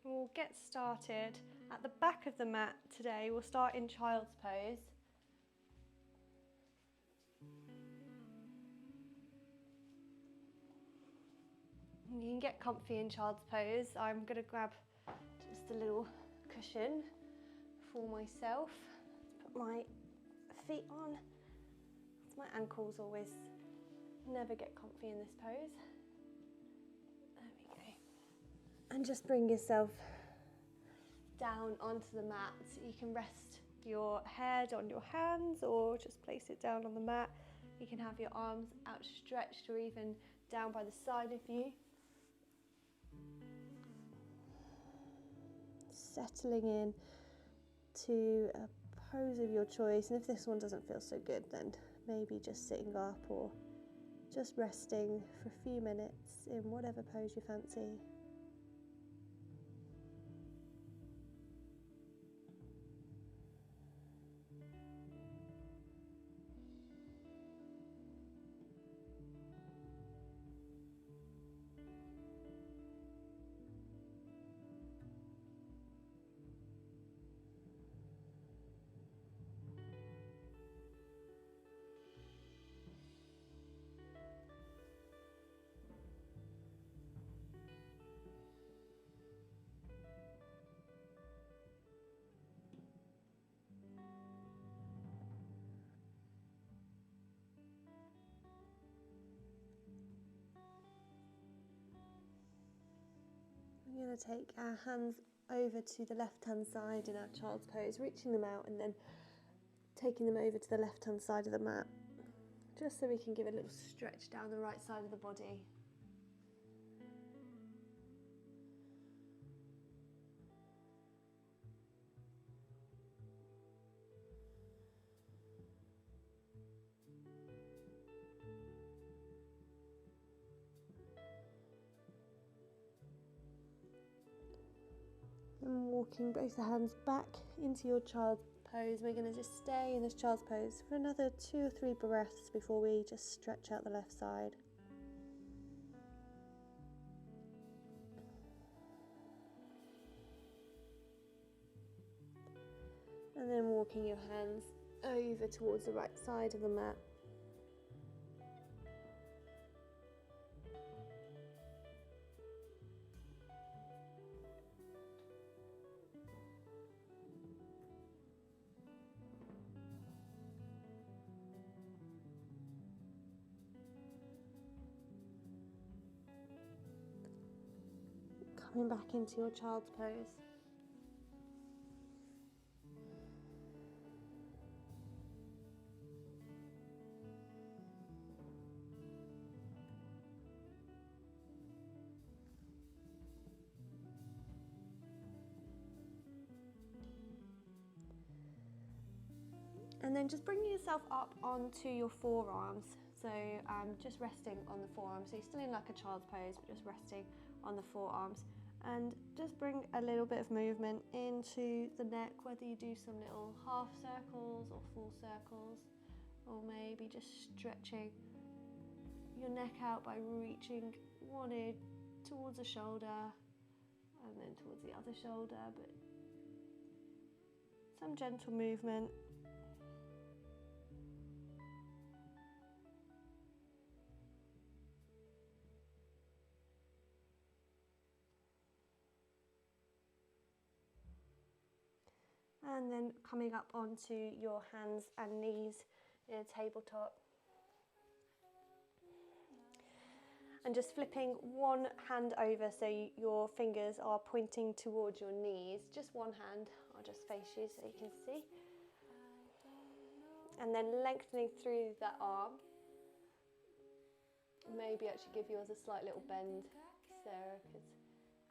We'll get started at the back of the mat today. We'll start in child's pose. You can get comfy in child's pose. I'm going to grab just a little cushion for myself. Put my feet on. My ankles always never get comfy in this pose. There we go. And just bring yourself down onto the mat. So you can rest your head on your hands or just place it down on the mat. You can have your arms outstretched or even down by the side of you. Settling in to a pose of your choice, and if this one doesn't feel so good, then maybe just sitting up or just resting for a few minutes in whatever pose you fancy. We're going to take our hands over to the left-hand side in our child's pose, reaching them out and then taking them over to the left-hand side of the mat, just so we can give a little stretch down the right side of the body. And walking both the hands back into your child's pose. We're going to just stay in this child's pose for another 2 or 3 breaths before we just stretch out the left side. And then walking your hands over towards the right side of the mat. Coming back into your child's pose. And then just bringing yourself up onto your forearms. So just resting on the forearms. So you're still in like a child's pose, but just resting on the forearms. And just bring a little bit of movement into the neck, whether you do some little half circles or full circles, or maybe just stretching your neck out by reaching one ear towards the shoulder and then towards the other shoulder, but some gentle movement. And then coming up onto your hands and knees in a tabletop. And just flipping one hand over so your fingers are pointing towards your knees. Just one hand, I'll just face you so you can see. And then lengthening through that arm. Maybe actually give yours a slight little bend, Sarah,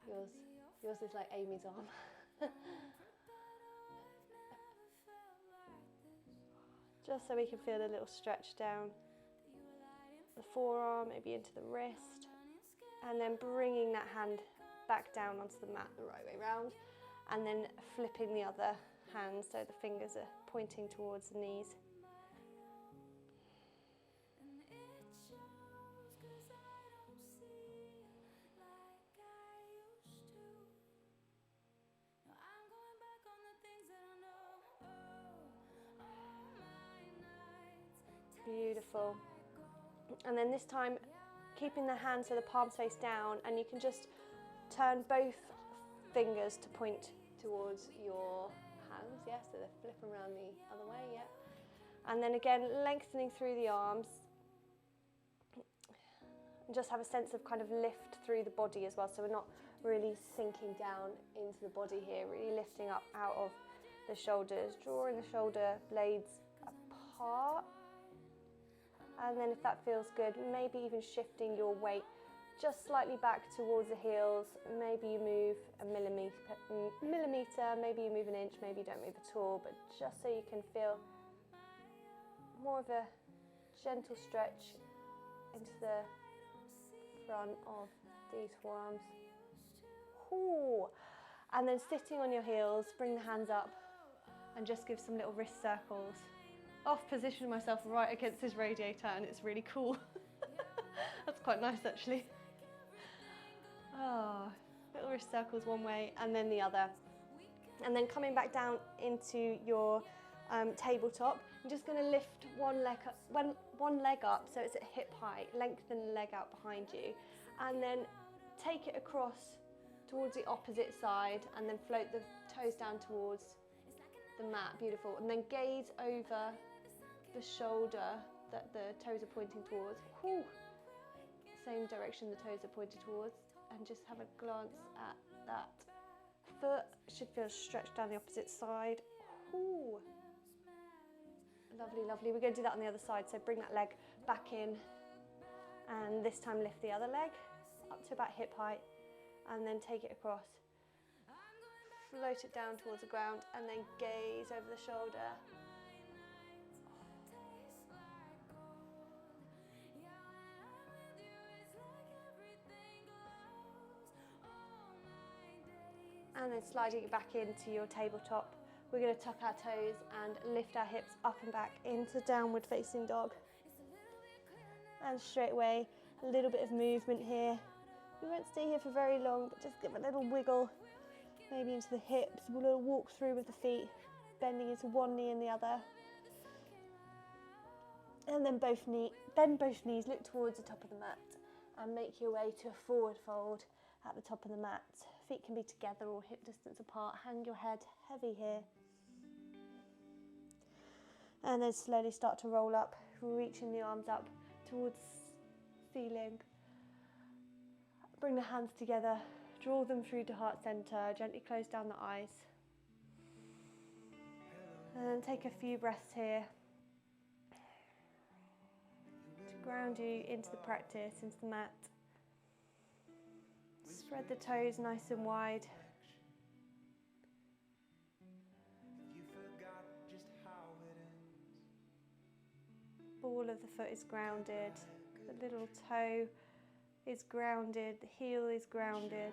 because yours is like Amy's arm. Just so we can feel a little stretch down the forearm, maybe into the wrist, and then bringing that hand back down onto the mat the right way round, and then flipping the other hand so the fingers are pointing towards the knees. Beautiful. And then this time, keeping the hands so the palms face down, and you can just turn both fingers to point towards your hands, yeah, so they flip around the other way, yeah. And then again, lengthening through the arms. And just have a sense of kind of lift through the body as well, so we're not really sinking down into the body here, really lifting up out of the shoulders, drawing the shoulder blades apart. And then if that feels good, maybe even shifting your weight just slightly back towards the heels. Maybe you move a millimeter, maybe you move an inch, maybe you don't move at all, but just so you can feel more of a gentle stretch into the front of these forearms. Ooh. And then sitting on your heels, bring the hands up and just give some little wrist circles. I've positioned myself right against this radiator and it's really cool. That's quite nice actually. Oh, little wrist circles one way and then the other. And then coming back down into your tabletop, I'm just going to lift one leg up so it's at hip height, lengthen the leg out behind you, and then take it across towards the opposite side and then float the toes down towards the mat. Beautiful. And then gaze over the shoulder that the toes are pointing towards. Whew. Same direction the toes are pointed towards, and just have a glance at that foot. Should feel stretched down the opposite side. Whew. Lovely, lovely. We're going to do that on the other side, so bring that leg back in and this time lift the other leg up to about hip height and then take it across. Float it down towards the ground and then gaze over the shoulder. And then sliding it back into your tabletop. We're going to tuck our toes and lift our hips up and back into downward facing dog. And straight away, a little bit of movement here. We won't stay here for very long, but just give a little wiggle, maybe into the hips, a little walk through with the feet, bending into one knee and the other. And then bend both knees, look towards the top of the mat and make your way to a forward fold at the top of the mat. Feet can be together or hip distance apart. Hang your head heavy here. And then slowly start to roll up, reaching the arms up towards ceiling. Bring the hands together, draw them through to heart center, gently close down the eyes. And then take a few breaths here to ground you into the practice, into the mat. Spread the toes nice and wide. Ball of the foot is grounded. The little toe is grounded. The heel is grounded.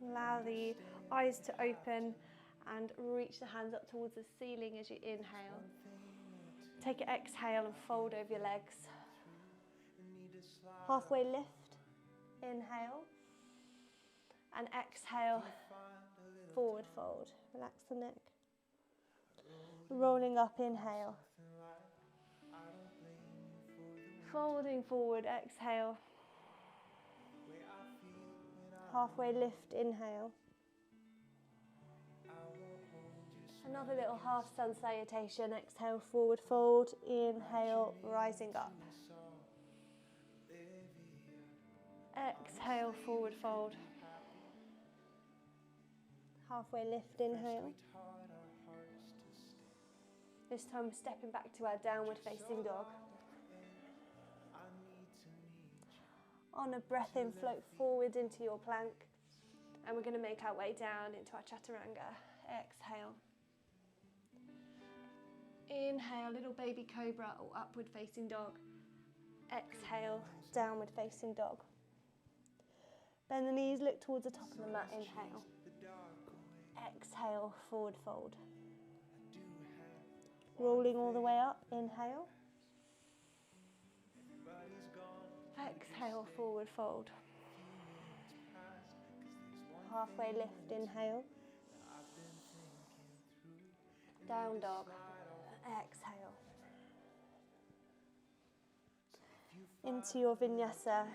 Allow the eyes to open and reach the hands up towards the ceiling as you inhale. Take an exhale and fold over your legs. Halfway lift, inhale. And exhale, forward fold. Relax the neck. Rolling up, inhale. Folding forward, exhale. Halfway lift, inhale. Another little half sun salutation. Exhale, forward fold. Inhale, rising up. Exhale, forward fold. Halfway lift, inhale. This time we're stepping back to our downward facing dog. On a breath in, float forward into your plank. And we're going to make our way down into our chaturanga. Exhale. Inhale, little baby cobra or upward facing dog. Exhale, downward facing dog. Bend the knees, look towards the top of the mat, inhale. Exhale, forward fold. Rolling all the way up, inhale. Exhale, forward fold. halfway lift, inhale. Down dog, exhale. Into your vinyasa,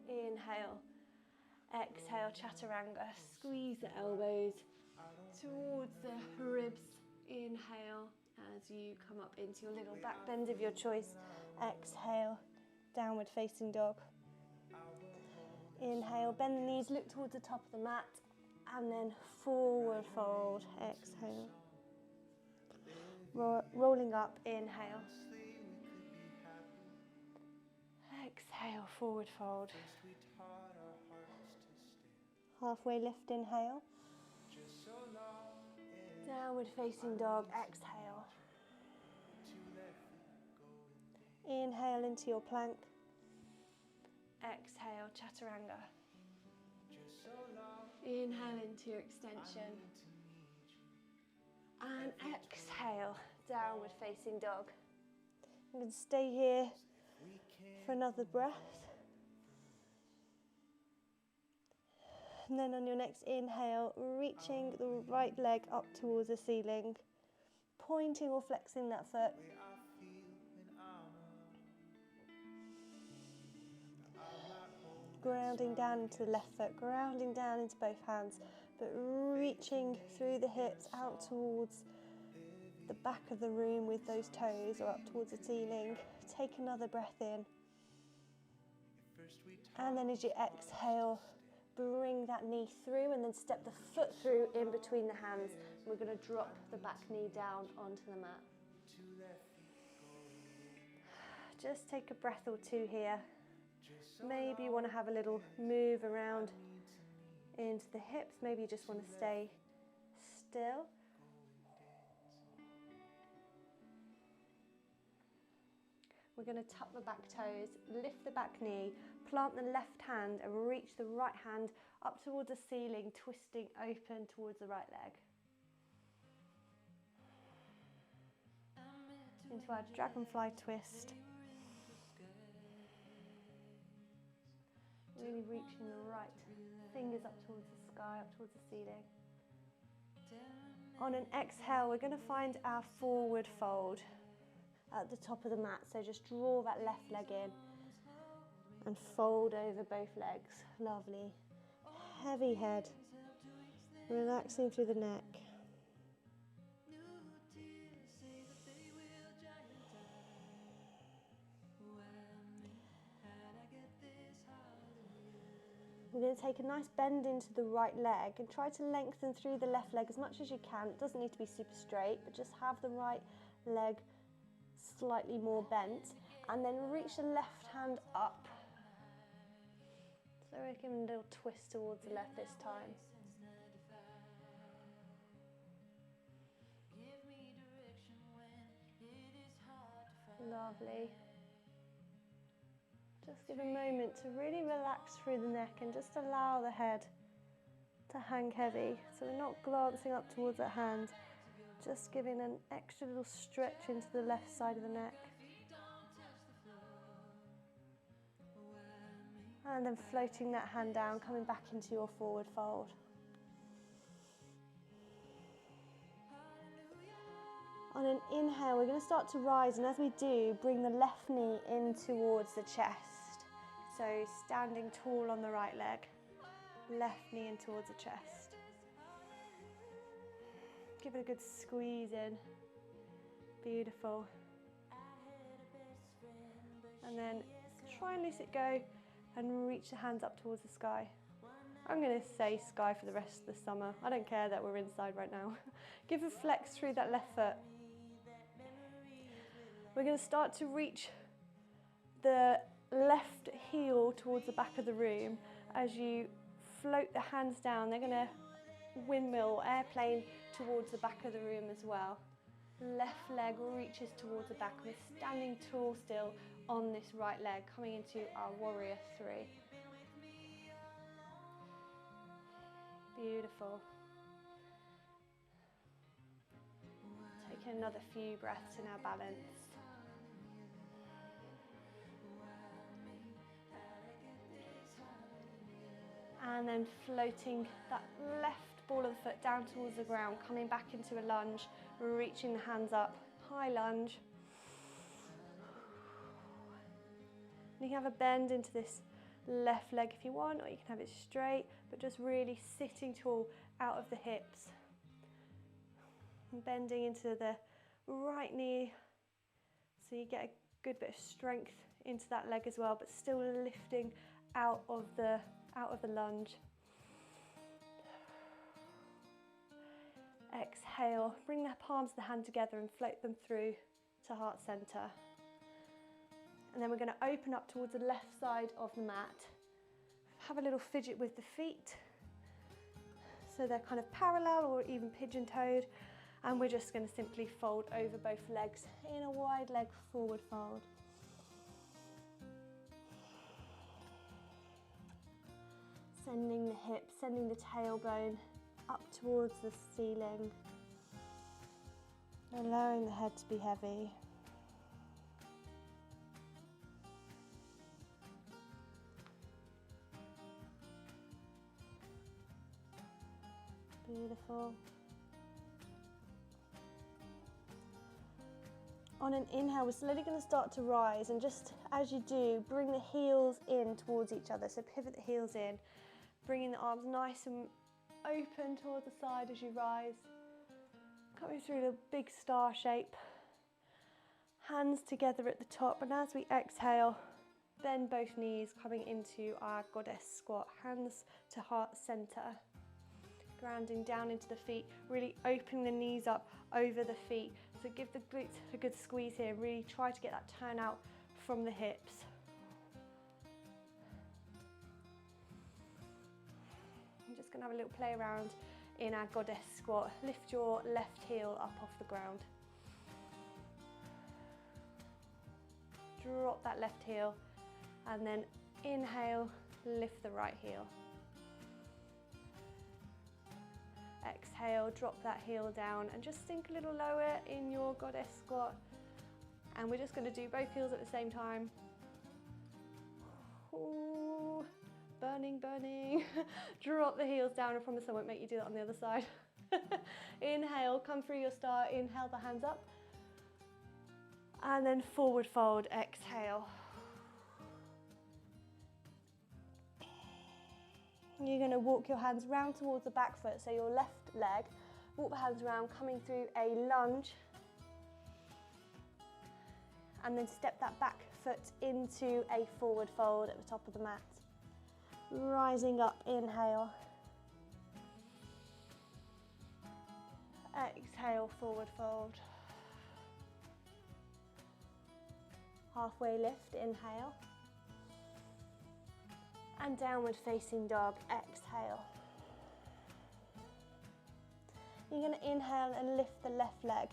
inhale. Exhale, chaturanga. Squeeze the elbows towards the ribs. Inhale as you come up into your little back bend of your choice. Exhale, downward facing dog. Inhale, bend the knees, look towards the top of the mat, and then forward fold. Exhale. Rolling up, inhale. Exhale, forward fold. Halfway lift, inhale. Downward facing dog, exhale. Inhale into your plank. Exhale, chaturanga. Inhale into your extension. And exhale, downward facing dog. I'm going to stay here for another breath. And then on your next inhale, reaching the right leg up towards the ceiling, pointing or flexing that foot. Grounding down into the left foot, grounding down into both hands, but reaching through the hips out towards the back of the room with those toes, or up towards the ceiling. Take another breath in. And then as you exhale, bring that knee through and then step the foot through in between the hands. We're going to drop the back knee down onto the mat. Just take a breath or two here. Maybe you want to have a little move around into the hips. Maybe you just want to stay still. We're going to tuck the back toes, lift the back knee, plant the left hand and reach the right hand up towards the ceiling, twisting open towards the right leg. Into our dragonfly twist. Really reaching the right fingers up towards the sky, up towards the ceiling. On an exhale, we're going to find our forward fold at the top of the mat. So just draw that left leg in and fold over both legs. Lovely. Heavy head, relaxing through the neck. We're going to take a nice bend into the right leg and try to lengthen through the left leg as much as you can. It doesn't need to be super straight, but just have the right leg slightly more bent, and then reach the left hand up. So we're giving a little twist towards the left this time. Lovely. Just give a moment to really relax through the neck and just allow the head to hang heavy. So we're not glancing up towards that hand, just giving an extra little stretch into the left side of the neck. And then floating that hand down, coming back into your forward fold. On an inhale, we're going to start to rise, and as we do, bring the left knee in towards the chest. So standing tall on the right leg, left knee in towards the chest. Give it a good squeeze in. Beautiful. And then try and let it go and reach the hands up towards the sky. I'm going to say sky for the rest of the summer. I don't care that we're inside right now. Give a flex through that left foot. We're going to start to reach the left heel towards the back of the room. As you float the hands down, they're going to windmill, airplane towards the back of the room as well. Left leg reaches towards the back. We're standing tall still on this right leg, coming into our warrior three. Beautiful. Take another few breaths in our balance. And then floating that left ball of the foot down towards the ground, coming back into a lunge, reaching the hands up, high lunge. And you can have a bend into this left leg if you want, or you can have it straight, but just really sitting tall out of the hips. And bending into the right knee, so you get a good bit of strength into that leg as well, but still lifting out of the lunge. Exhale, bring the palms of the hand together and float them through to heart center. And then we're going to open up towards the left side of the mat. Have a little fidget with the feet, so they're kind of parallel or even pigeon-toed. And we're just going to simply fold over both legs in a wide leg forward fold. Sending the hips, sending the tailbone up towards the ceiling. Allowing the head to be heavy. Beautiful. On an inhale, we're slowly going to start to rise, and just as you do, bring the heels in towards each other. So pivot the heels in, bringing the arms nice and open towards the side as you rise. Coming through the big star shape. Hands together at the top, and as we exhale, bend both knees, coming into our goddess squat. Hands to heart center. Grounding down into the feet, really opening the knees up over the feet. So give the glutes a good squeeze here. Really try to get that turn out from the hips. I'm just going to have a little play around in our goddess squat. Lift your left heel up off the ground. Drop that left heel, and then inhale, lift the right heel. Exhale, drop that heel down and just sink a little lower in your goddess squat. And we're just going to do both heels at the same time. Ooh, burning, burning. Drop the heels down. I promise I won't make you do that on the other side. Inhale, come through your star. Inhale the hands up. And then forward fold, exhale. You're going to walk your hands round towards the back foot, so your left leg, walk the hands around, coming through a lunge, and then step that back foot into a forward fold at the top of the mat. Rising up, inhale. Exhale, forward fold. Halfway lift, inhale. And downward facing dog, exhale. You're going to inhale and lift the left leg.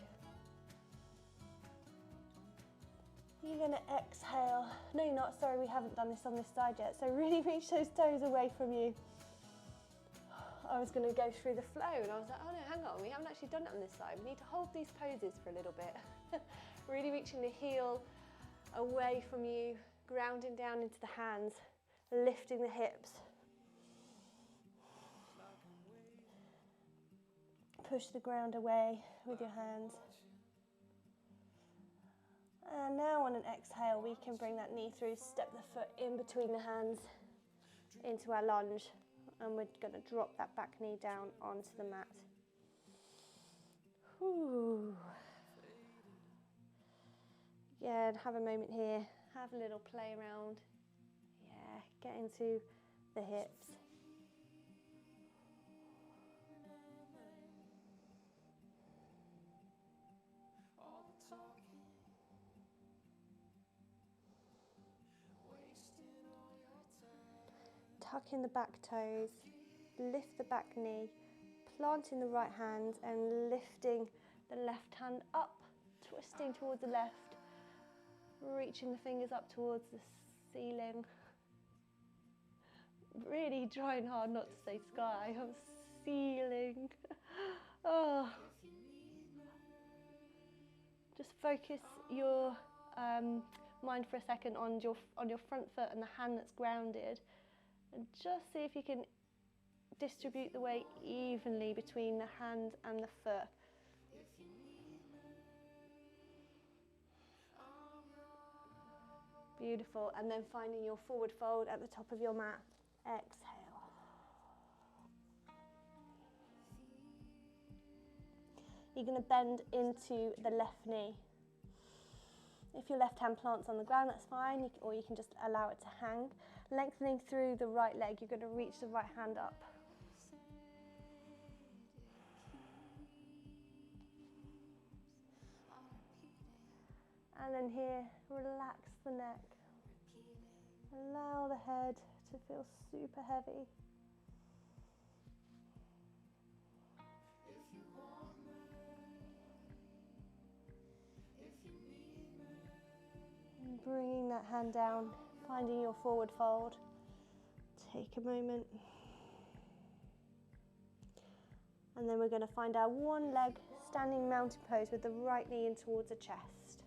You're going to exhale. No, you're not. Sorry, we haven't done this on this side yet. So really reach those toes away from you. I was going to go through the flow, and I was like, oh no, hang on. We haven't actually done it on this side. We need to hold these poses for a little bit. Really reaching the heel away from you, grounding down into the hands. Lifting the hips. Push the ground away with your hands. And now on an exhale, we can bring that knee through, step the foot in between the hands into our lunge, and we're going to drop that back knee down onto the mat. Whew. Yeah, and have a moment here, have a little play around. Get into the hips. Tuck in the back toes, lift the back knee, planting the right hand and lifting the left hand up, twisting towards the left, reaching the fingers up towards the ceiling. Really trying hard not to say sky, I'm ceiling. Oh. Just focus your mind for a second on your front foot and the hand that's grounded, and just see if you can distribute the weight evenly between the hand and the foot. Beautiful, and then finding your forward fold at the top of your mat. Exhale. You're going to bend into the left knee. If your left hand plants on the ground, that's fine, or you can just allow it to hang. Lengthening through the right leg, you're going to reach the right hand up. And then here, relax the neck. Allow the head to feel super heavy. And bringing that hand down, finding your forward fold. Take a moment. And then we're going to find our one leg standing mountain pose with the right knee in towards the chest.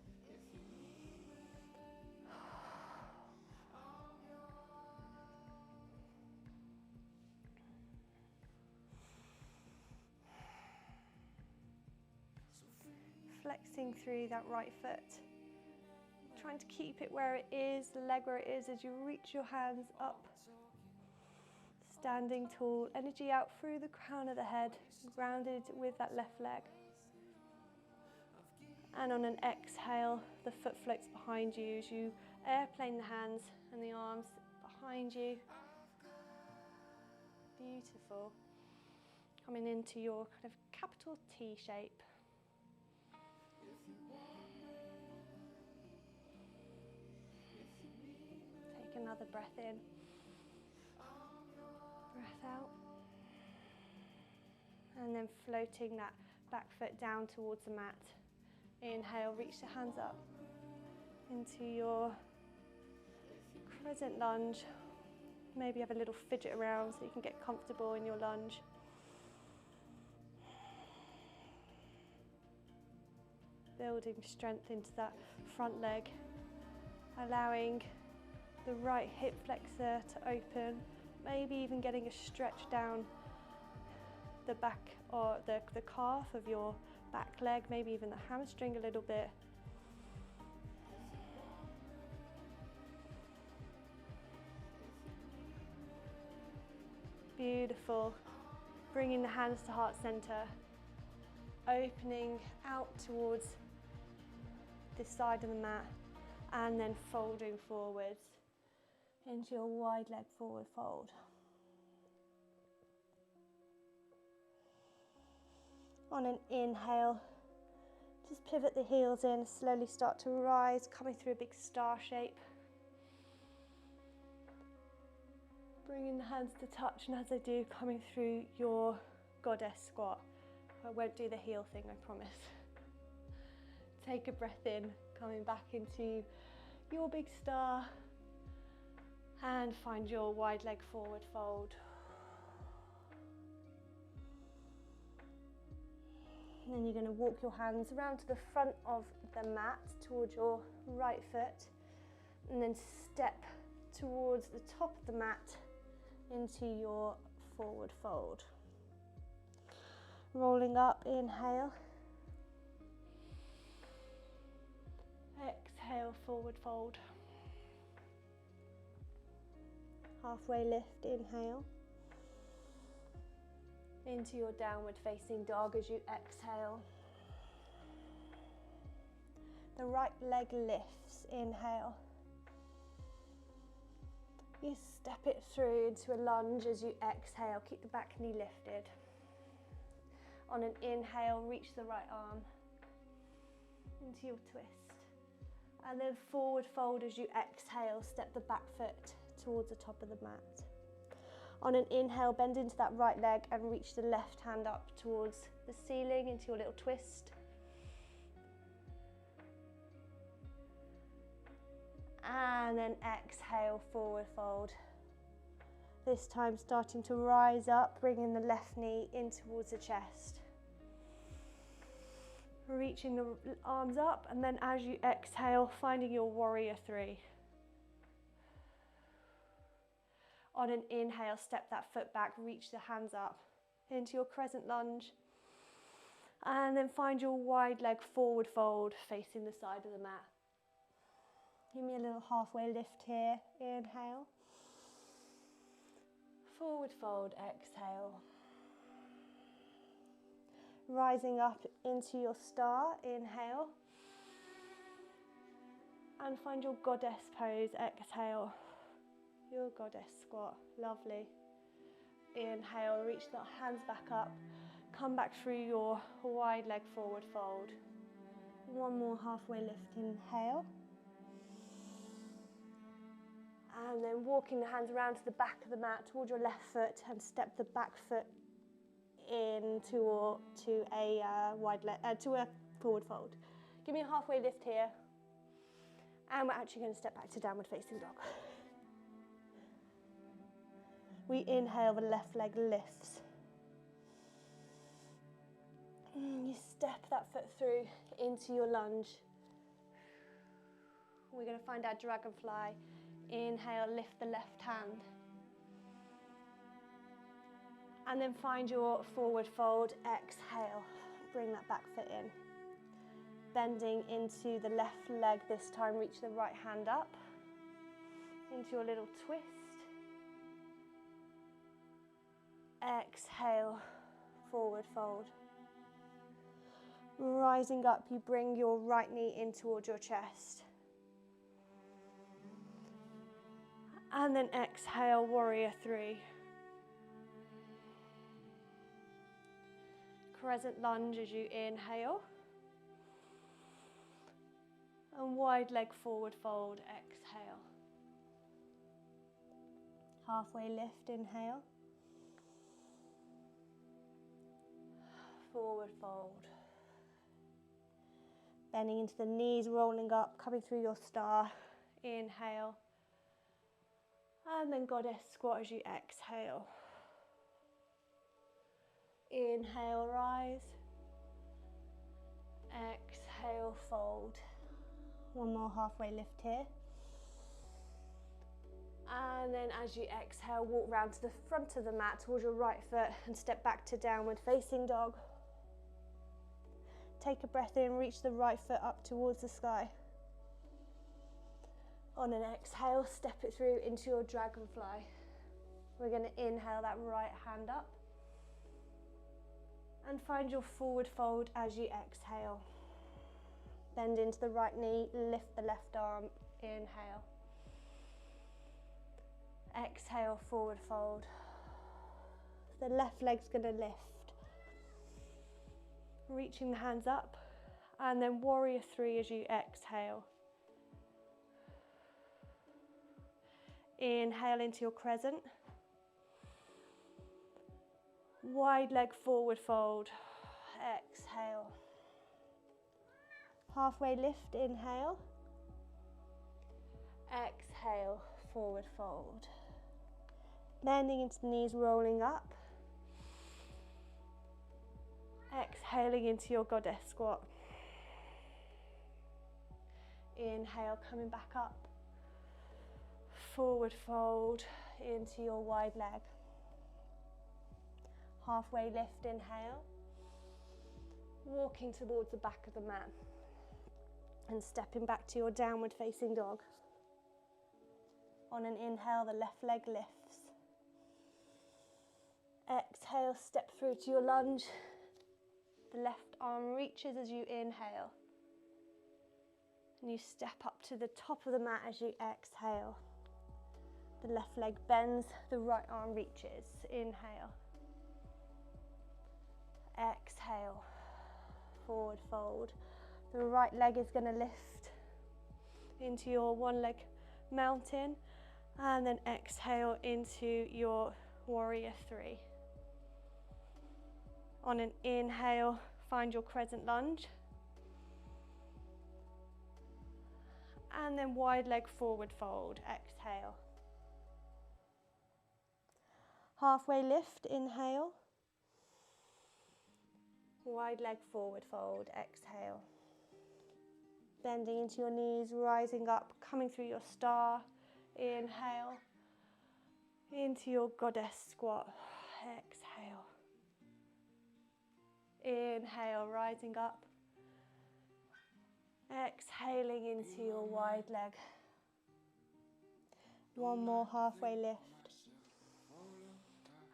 Flexing through that right foot. Trying to keep it where it is, the leg where it is as you reach your hands up. Standing tall, energy out through the crown of the head, grounded with that left leg. And on an exhale, the foot floats behind you as you airplane the hands and the arms behind you. Beautiful. Coming into your kind of capital T shape. Take another breath in. Breath out. And then floating that back foot down towards the mat. Inhale, reach the hands up into your crescent lunge. Maybe have a little fidget around so you can get comfortable in your lunge. Building strength into that front leg, allowing the right hip flexor to open, maybe even getting a stretch down the back or the calf of your back leg, maybe even the hamstring a little bit. Beautiful. Bringing the hands to heart center, opening out towards this side of the mat, and then folding forwards into your wide leg forward fold. On an inhale, just pivot the heels in, slowly start to rise, coming through a big star shape. Bringing the hands to touch, and as I do, coming through your goddess squat. I won't do the heel thing, I promise. Take a breath in, coming back into your big star, and find your wide leg forward fold. And then you're going to walk your hands around to the front of the mat towards your right foot, and then step towards the top of the mat into your forward fold. Rolling up, inhale. Exhale, forward fold. Halfway lift, inhale. Into your downward facing dog as you exhale. The right leg lifts, inhale. You step it through into a lunge as you exhale. Keep the back knee lifted. On an inhale, reach the right arm into your twist. And then forward fold as you exhale, step the back foot towards the top of the mat. On an inhale, bend into that right leg and reach the left hand up towards the ceiling into your little twist. And then exhale, forward fold. This time starting to rise up, bringing the left knee in towards the chest. Reaching the arms up, and then as you exhale, finding your warrior three. On an inhale, step that foot back, reach the hands up into your crescent lunge. And then find your wide leg forward fold facing the side of the mat. Give me a little halfway lift here. Inhale. Forward fold, exhale. Rising up into your star, inhale. And find your goddess pose, exhale. Your goddess squat, lovely. Inhale, reach the hands back up. Come back through your wide leg forward fold. One more halfway lift, inhale. And then walking the hands around to the back of the mat towards your left foot and step the back foot into to a forward fold. Give me a halfway lift here. And we're actually going to step back to downward facing dog. We inhale, the left leg lifts. You step that foot through into your lunge. We're going to find our dragonfly. Inhale, lift the left hand. And then find your forward fold. Exhale, bring that back foot in. Bending into the left leg this time, reach the right hand up. Into your little twist. Exhale, forward fold. Rising up, you bring your right knee in towards your chest. And then exhale, warrior three. Crescent lunge as you inhale. And wide leg forward fold, exhale. Halfway lift, inhale. Forward fold. Bending into the knees, rolling up, coming through your star. Inhale. And then goddess squat as you exhale. Inhale, rise. Exhale, fold. One more halfway lift here. And then as you exhale, walk round to the front of the mat towards your right foot and step back to downward facing dog. Take a breath in, reach the right foot up towards the sky. On an exhale, step it through into your dragonfly. We're going to inhale that right hand up. And find your forward fold as you exhale. Bend into the right knee, lift the left arm, inhale. Exhale, forward fold. The left leg's going to lift. Reaching the hands up, and then warrior three as you exhale. Inhale into your crescent. Wide leg forward fold. Exhale. Halfway lift, inhale. Exhale, forward fold. Bending into the knees, rolling up. Exhaling into your goddess squat. Inhale, coming back up. Forward fold into your wide leg. Halfway lift, inhale. Walking towards the back of the mat. And stepping back to your downward facing dog. On an inhale, the left leg lifts. Exhale, step through to your lunge. The left arm reaches as you inhale. And you step up to the top of the mat as you exhale. The left leg bends, the right arm reaches. Inhale. Exhale. Forward fold. The right leg is going to lift into your one leg mountain. And then exhale into your warrior three. On an inhale, find your crescent lunge. And then wide leg forward fold, exhale. Halfway lift, inhale. Wide leg forward fold, exhale. Bending into your knees, rising up, coming through your star. Inhale. into your goddess squat. Exhale. Inhale, rising up. Exhaling into your wide leg. One more halfway lift.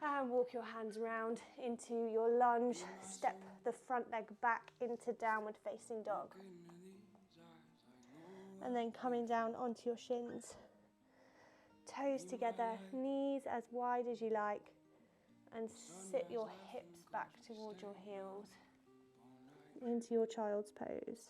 And walk your hands round into your lunge. Step the front leg back into downward facing dog. And then coming down onto your shins. Toes together, knees as wide as you like. And sit your hips back towards your heels. Into your child's pose.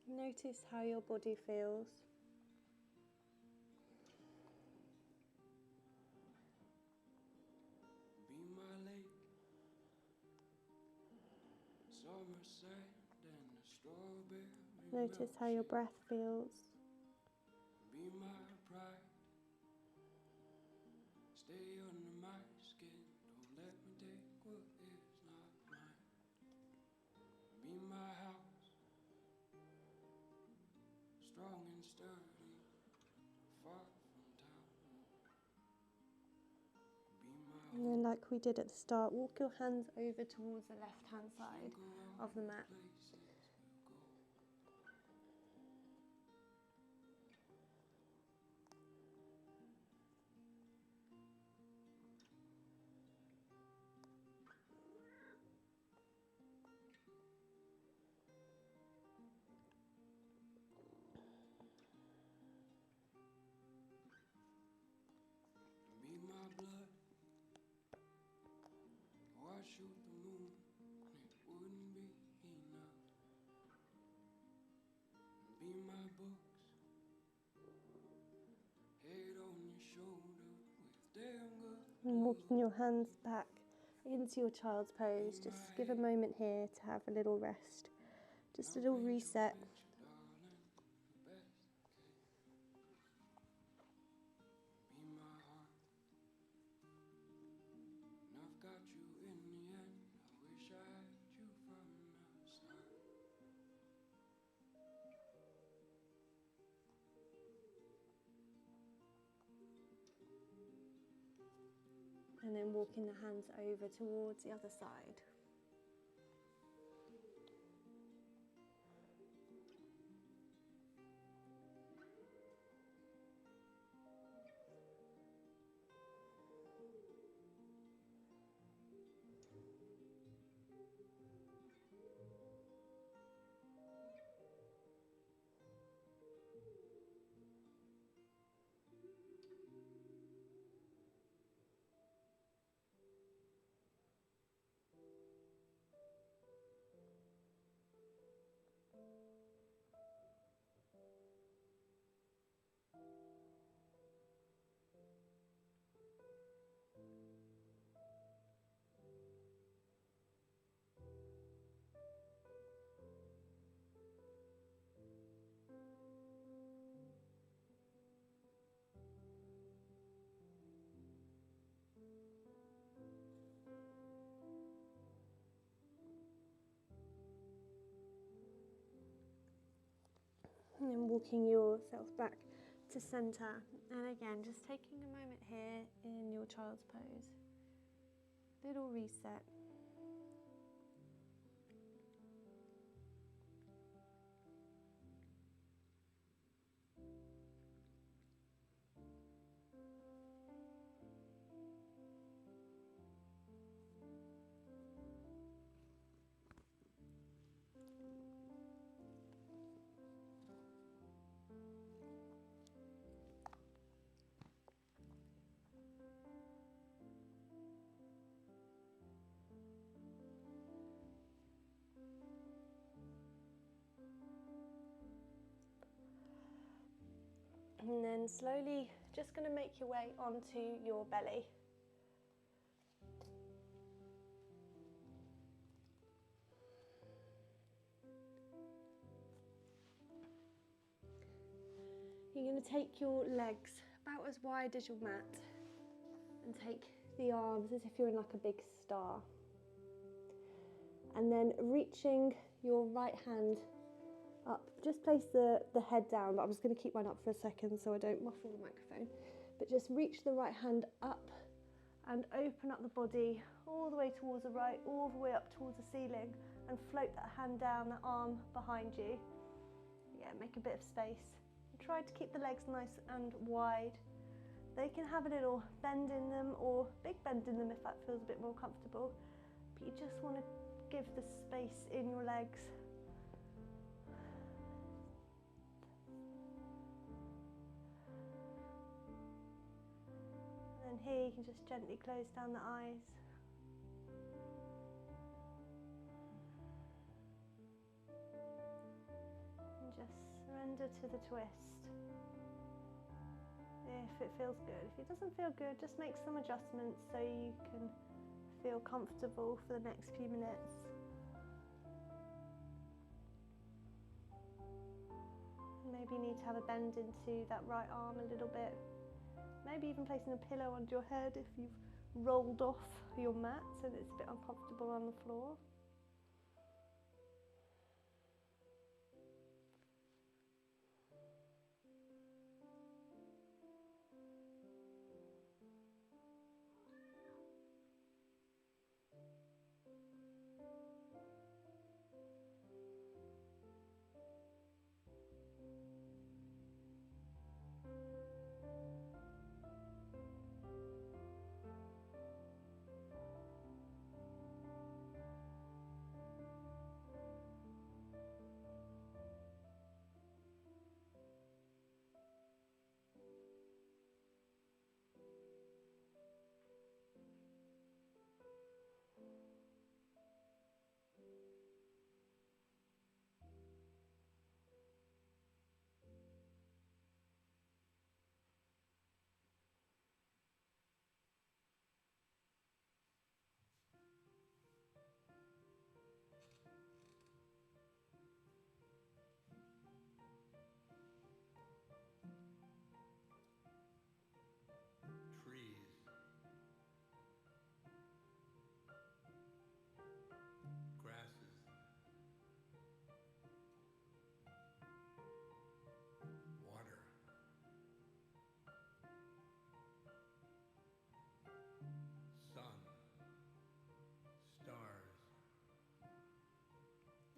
Notice how your body feels. Notice how your breath feels. Be my pride. Stay under my skin. Don't let me take what is not mine. Be my house. Strong and sturdy. Far from town. Be my and then, like we did at the start, walk your hands over towards the left-hand side of the mat. And walking your hands back into your child's pose. Just give a moment here to have a little rest. Just a little reset. And then walking the hands over towards the other side. And then walking yourself back to center. And again, just taking a moment here in your child's pose. Little reset. And then slowly just going to make your way onto your belly. going to take your legs about as wide as your mat and take the arms as if you're in like a big star. And then reaching your right hand up, just place the head down, but I'm just going to keep mine up for a second so I don't muffle the microphone. But just reach the right hand up and open up the body all the way towards the right, all the way up towards the ceiling, and float that hand down, that arm behind you. Yeah, make a bit of space. And try to keep the legs nice and wide. They can have a little bend in them or big bend in them if that feels a bit more comfortable. But you just want to give the space in your legs. And here you can just gently close down the eyes. And just surrender to the twist. If it feels good. If it doesn't feel good, just make some adjustments so you can feel comfortable for the next few minutes. Maybe you need to have a bend into that right arm a little bit. Maybe even placing a pillow under your head if you've rolled off your mat so that it's a bit uncomfortable on the floor.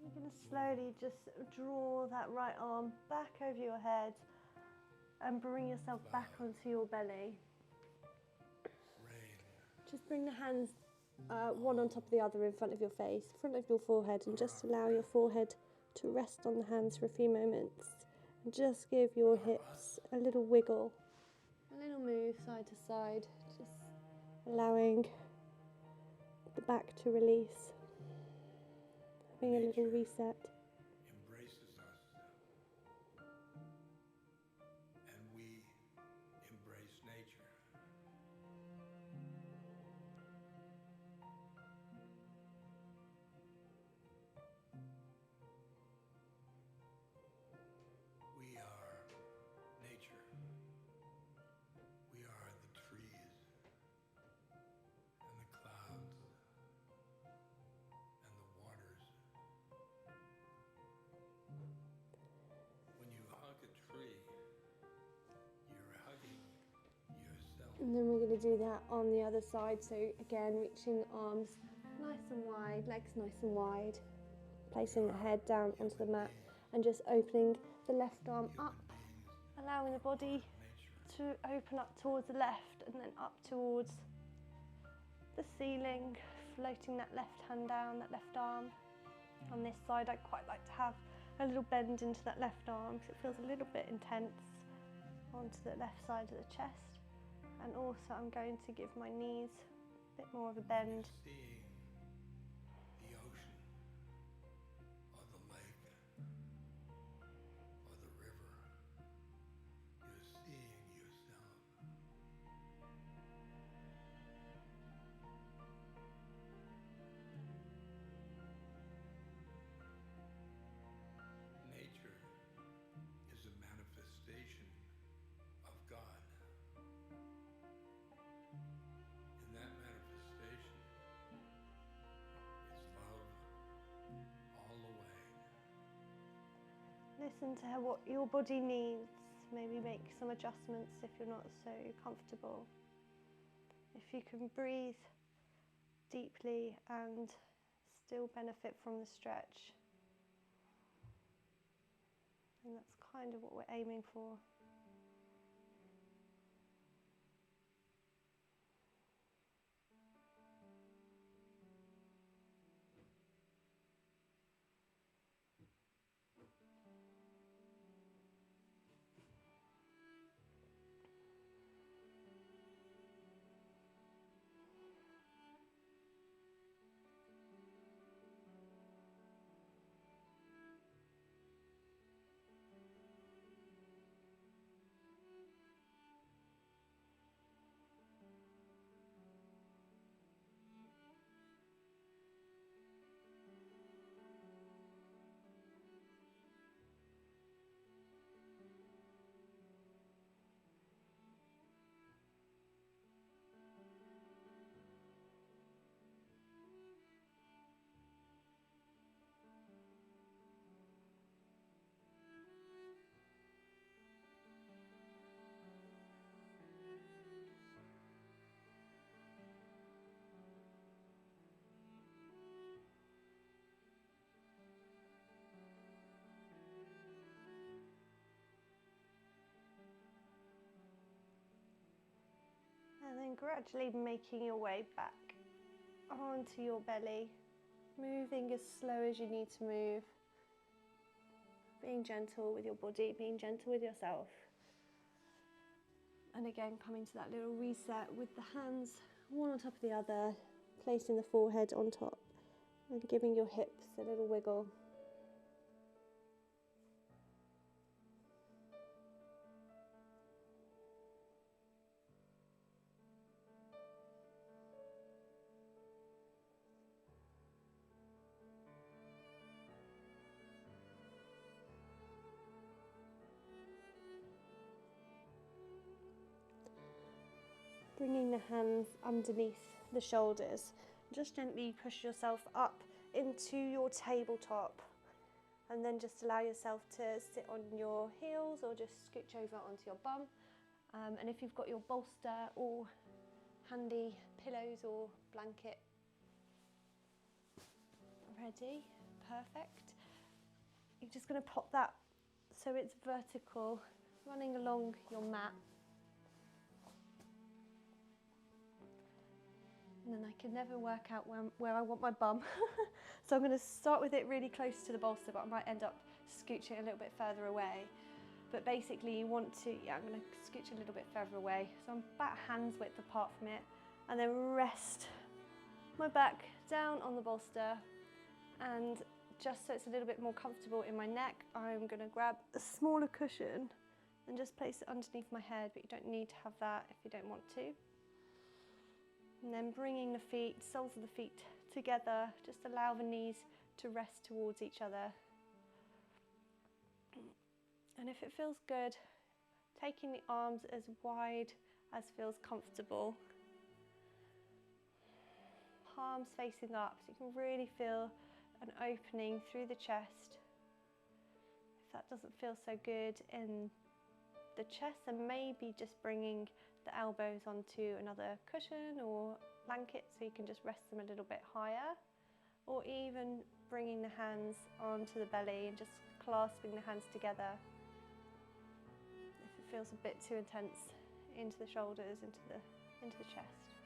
You're going to slowly just draw that right arm back over your head and bring yourself back onto your belly. Just bring the hands one on top of the other in front of your face, front of your forehead, and just allow your forehead to rest on the hands for a few moments. And just give your hips a little wiggle, a little move side to side, just allowing the back to release. Having a little reset. Embraces us, and we embrace nature. We are nature. We are the trees and the clouds and the waters. When you hug a tree, you're hugging yourself. And then we're going to do that on the other side. So again, reaching arms nice and wide, legs nice and wide, placing the head down onto the mat and just opening the left arm up, allowing the body to open up towards the left and then up towards the ceiling, floating that left hand down, that left arm. On this side, I quite like to have a little bend into that left arm because it feels a little bit intense onto the left side of the chest. And also I'm going to give my knees a bit more of a bend. Seeing the ocean or the lake or the river, you're seeing yourself. Nature is a manifestation Listen to what your body needs. Maybe make some adjustments if you're not so comfortable. If you can breathe deeply and still benefit from the stretch. And that's kind of what we're aiming for. And then gradually making your way back onto your belly, moving as slow as you need to move, being gentle with your body, being gentle with yourself. And again, coming to that little reset with the hands one on top of the other, placing the forehead on top and giving your hips a little wiggle. Bringing the hands underneath the shoulders. Just gently push yourself up into your tabletop and then just allow yourself to sit on your heels or just scooch over onto your bum. And if you've got your bolster or handy pillows or blanket ready, perfect. You're just going to pop that so it's vertical, running along your mat. And then I can never work out where I want my bum. So I'm going to start with it really close to the bolster, but I might end up scooching a little bit further away. But basically you want to, I'm going to scooch a little bit further away. So I'm about hand's width apart from it. And then rest my back down on the bolster. And just so it's a little bit more comfortable in my neck, I'm going to grab a smaller cushion and just place it underneath my head, but you don't need to have that if you don't want to. And then bringing the feet, soles of the feet together, just allow the knees to rest towards each other. And if it feels good, taking the arms as wide as feels comfortable. Palms facing up, so you can really feel an opening through the chest. If that doesn't feel so good in the chest, then maybe just bringing the elbows onto another cushion or blanket so you can just rest them a little bit higher, or even bringing the hands onto the belly and just clasping the hands together if it feels a bit too intense into the shoulders, into the chest.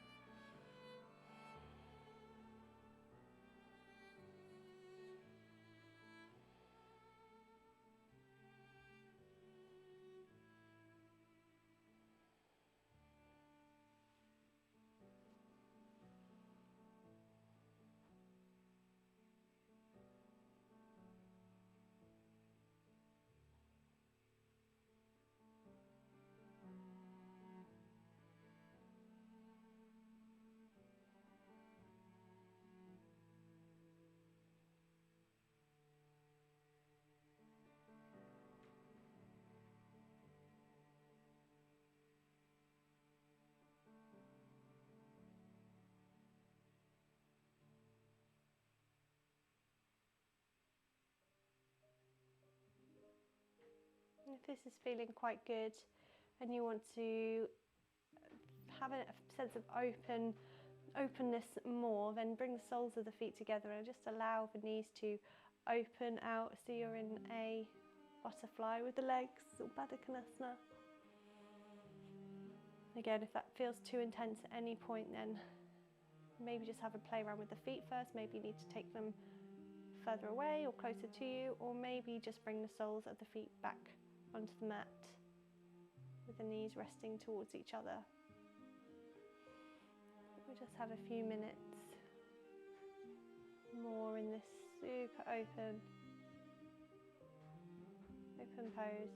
If this is feeling quite good and you want to have a sense of openness more, then bring the soles of the feet together and just allow the knees to open out so you're in a butterfly with the legs, or Baddha Konasana. Again, if that feels too intense at any point, then maybe just have a play around with the feet first. Maybe you need to take them further away or closer to you, or maybe just bring the soles of the feet back onto the mat with the knees resting towards each other. We'll just have a few minutes more in this super open pose.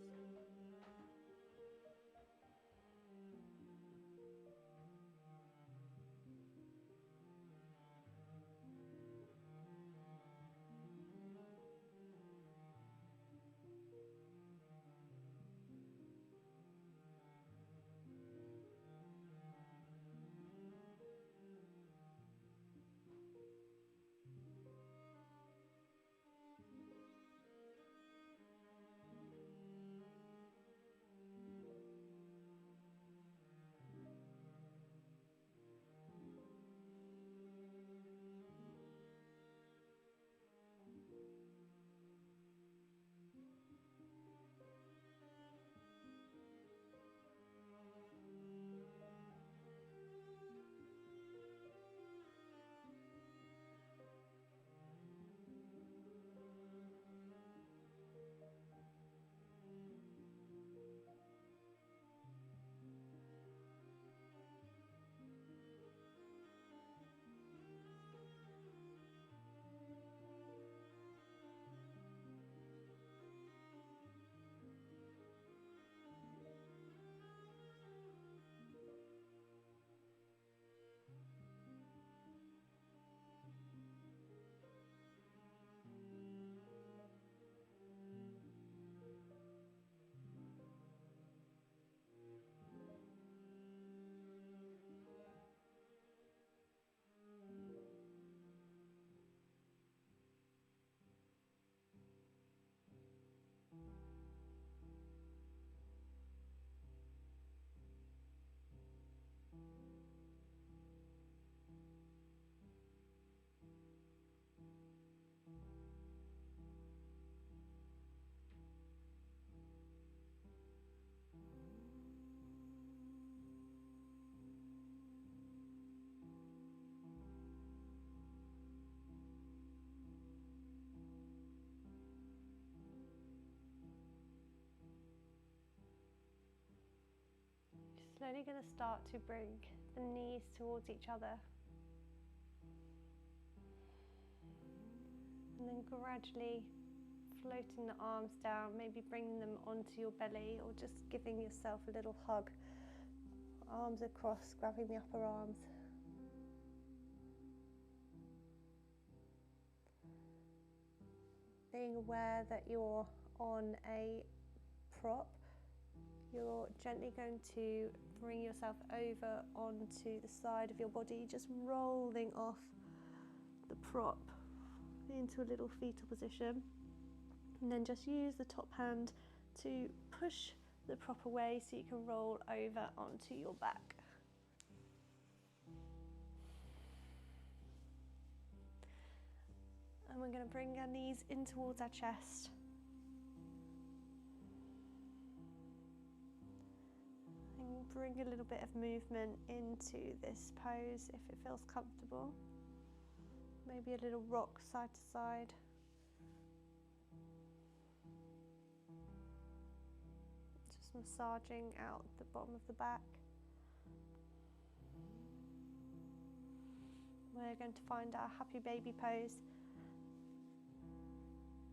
Slowly going to start to bring the knees towards each other, and then gradually floating the arms down, maybe bringing them onto your belly, or just giving yourself a little hug. Arms across, grabbing the upper arms. Being aware that you're on a prop, you're gently going to bring yourself over onto the side of your body, just rolling off the prop into a little fetal position, and then just use the top hand to push the prop away so you can roll over onto your back. And we're going to bring our knees in towards our chest. And bring a little bit of movement into this pose if it feels comfortable. Maybe a little rock side to side. Just massaging out the bottom of the back. We're going to find our happy baby pose,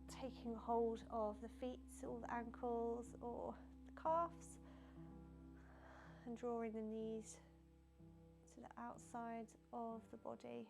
taking hold of the feet or the ankles or the calves, and drawing the knees to the outside of the body.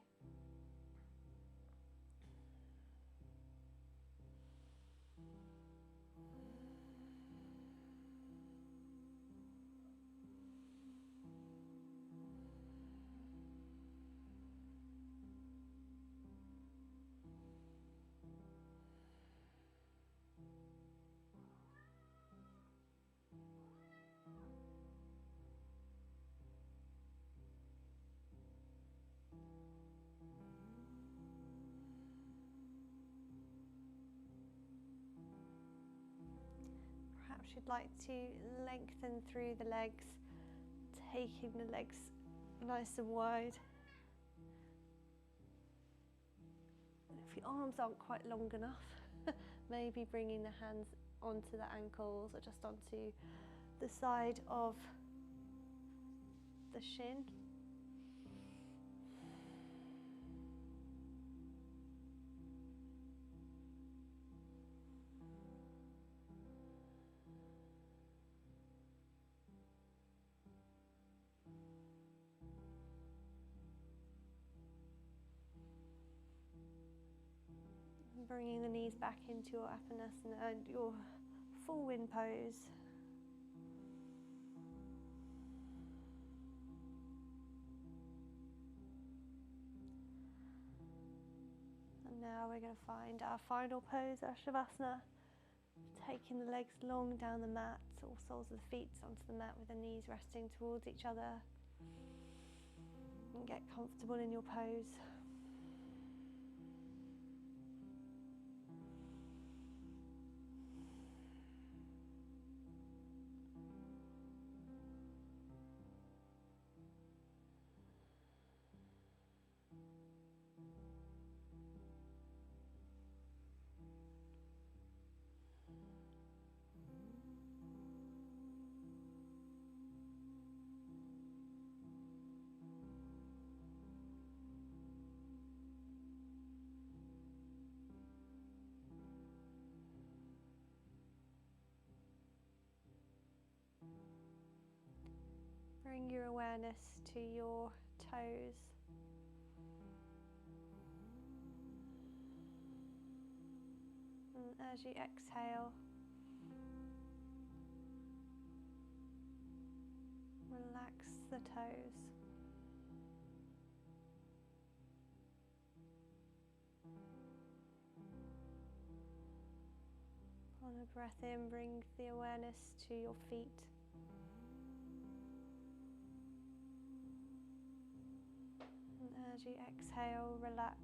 Perhaps you'd like to lengthen through the legs, taking the legs nice and wide. And if your arms aren't quite long enough, maybe bringing the hands onto the ankles or just onto the side of the shin. Bringing the knees back into your Apanasana, your full wind pose. And now we're going to find our final pose, our Shavasana. Taking the legs long down the mat, all soles of the feet onto the mat with the knees resting towards each other. And get comfortable in your pose. Bring your awareness to your toes. And as you exhale, relax the toes. On a breath in, bring the awareness to your feet. As you exhale, relax.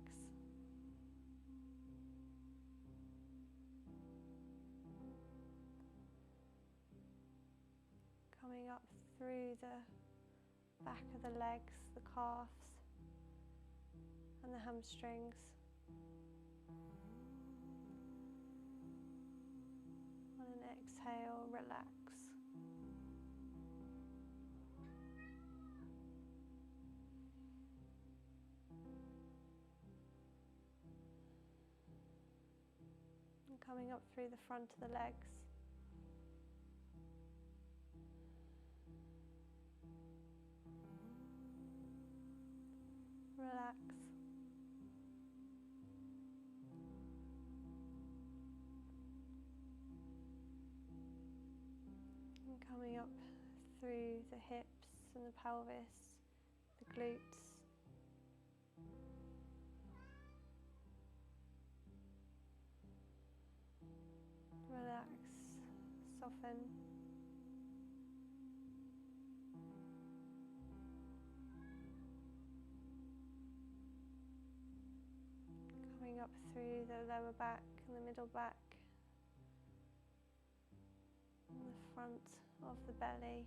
Coming up through the back of the legs, the calves, and the hamstrings. On an exhale, relax. Coming up through the front of the legs. Relax. And coming up through the hips and the pelvis, the glutes. Relax, soften. Coming up through the lower back and the middle back, and the front of the belly,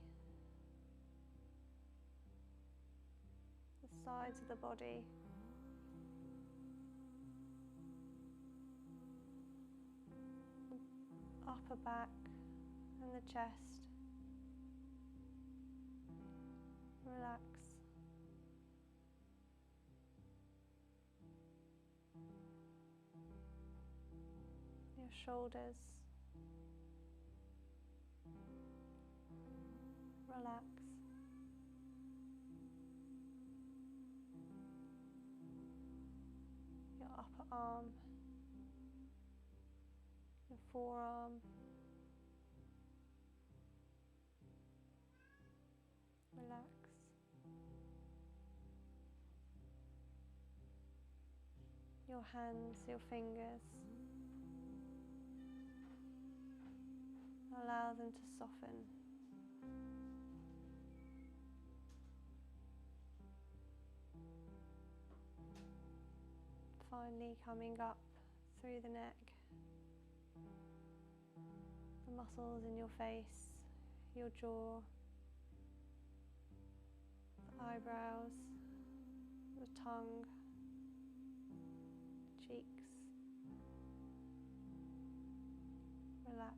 the sides of the body. Upper back and the chest. Relax. Your shoulders. Relax. Your upper arm. Your forearm, relax. Your hands, your fingers, allow them to soften. Finally coming up through the neck, the muscles in your face, your jaw, the eyebrows, the tongue, cheeks. Relax.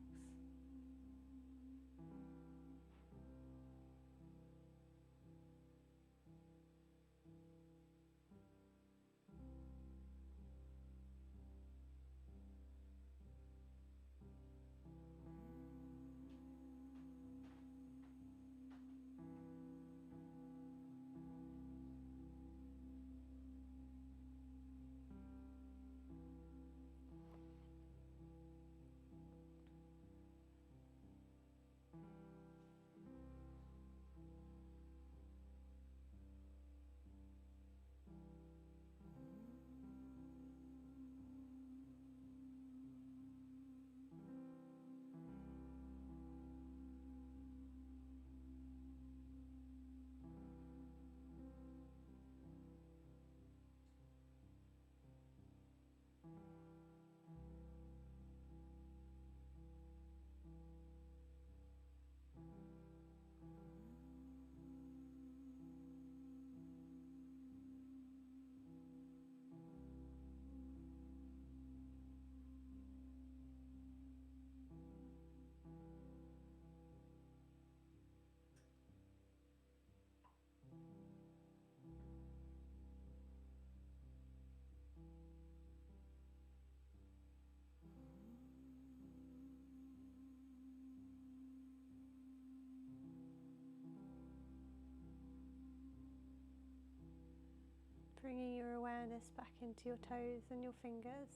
Bringing your awareness back into your toes and your fingers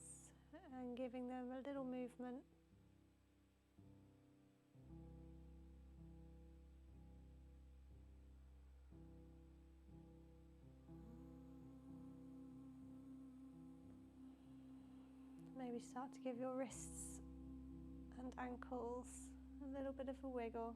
and giving them a little movement. Maybe start to give your wrists and ankles a little bit of a wiggle.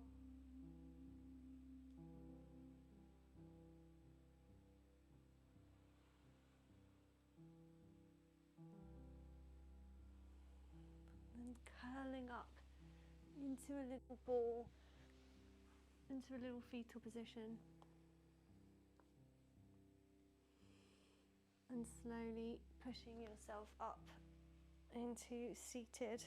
And curling up into a little ball, into a little fetal position. And slowly pushing yourself up into seated.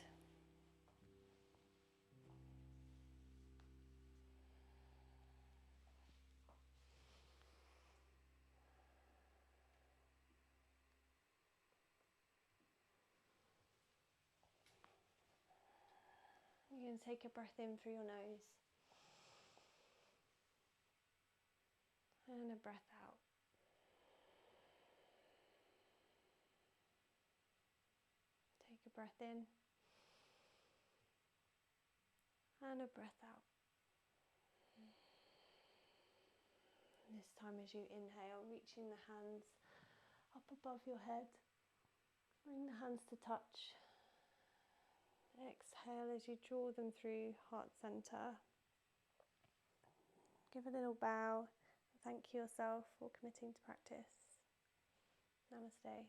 You can take a breath in through your nose and a breath out. Take a breath in and a breath out. And this time as you inhale, reaching the hands up above your head. Bring the hands to touch. Exhale as you draw them through heart center. Give a little bow. Thank yourself for committing to practice. Namaste.